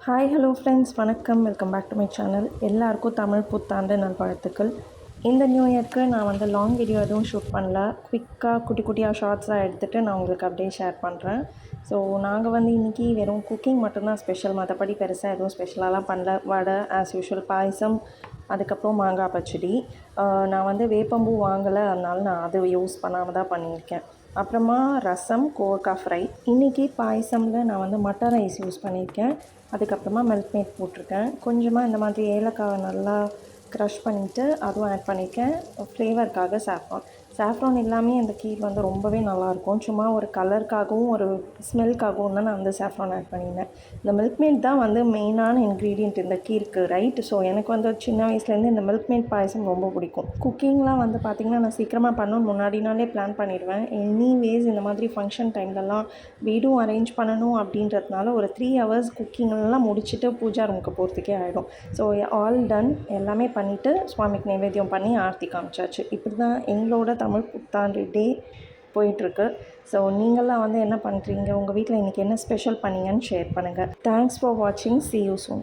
Hi hello friends, வணக்கம். Welcome back to my channel. எல்லாருக்கும் தமிழ் புத்தாண்டு நல்வாழ்த்துக்கள். இந்த நியூ இயர்க்கு நான் லாங் வீடியோ எதுவும் ஷூட் பண்ணல. குயிக்காக குட்டி குட்டியாக ஷார்ட்ஸாக எடுத்துகிட்டு நான் உங்களுக்கு அப்படியே ஷேர் பண்ணுறேன். ஸோ நாங்கள் இன்றைக்கி வெறும் குக்கிங் மட்டும்தான் ஸ்பெஷல், மற்றபடி பெருசாக எதுவும் ஸ்பெஷலாலாம் பண்ணல. வடை ஆஸ் யூஷுவல், பாயசம், அதுக்கப்புறம் மாங்காய் பச்சடி. நான் வேப்பம்பூ வாங்கலை, அதனால நான் அது யூஸ் பண்ணாமல் தான் பண்ணியிருக்கேன். அப்புறமா ரசம், கோவக்காய் ஃப்ரை. இன்றைக்கி பாயசமில் நான் மட்டர் ரைஸ் யூஸ் பண்ணியிருக்கேன். அதுக்கப்புறமா மில்க் மேட் போட்டிருக்கேன். கொஞ்சமாக இந்த மாதிரி ஏலக்காவை நல்லா க்ரஷ் பண்ணிவிட்டு அதுவும் ஆட் பண்ணியிருக்கேன். ஃப்ளேவருக்காக சாஃப்ரான் எல்லாமே அந்த கீர் ரொம்பவே நல்லாயிருக்கும். சும்மா ஒரு கலருக்காகவும் ஒரு ஸ்மெல்க்காகவும் தான் நான் சாஃப்ரான் ஆட் பண்ணியிருந்தேன். இந்த மில்க் மேட் தான் மெயினான இன்க்ரீடியண்ட் இந்த கீருக்கு, ரைட்? ஸோ எனக்கு சின்ன வயசுலேருந்து இந்த மில்க் மேட் பாயசம் ரொம்ப பிடிக்கும். குக்கிங்லாம் பார்த்திங்கன்னா நான் சீக்கிரமாக பண்ணணும்னு முன்னாடினாலே பிளான் பண்ணிடுவேன். எனிவேஸ் இந்த மாதிரி ஃபங்க்ஷன் டைம்லலாம் வீடும் அரேஞ்ச் பண்ணணும் அப்படின்றதுனால ஒரு 3 hours குக்கிங்லாம் முடிச்சுட்டு பூஜா ரூமுக்கு போகிறதுக்கே ஆகிடும். ஸோ ஆல் டன், எல்லாமே பண்ணிவிட்டு சுவாமிக்கு நைவேத்தியம் பண்ணி ஆர்த்தி காமிச்சாச்சு. இப்படி தான் எங்களோட தமிழ் புத்தாண்டு டே போயிட்டுருக்கு. ஸோ நீங்கள்லாம் என்ன பண்ணுறீங்க? உங்கள் வீட்டில் இன்றைக்கி என்ன ஸ்பெஷல் பண்ணீங்கன்னு ஷேர் பண்ணுங்கள். தேங்க்ஸ் ஃபார் வாட்சிங். See you soon.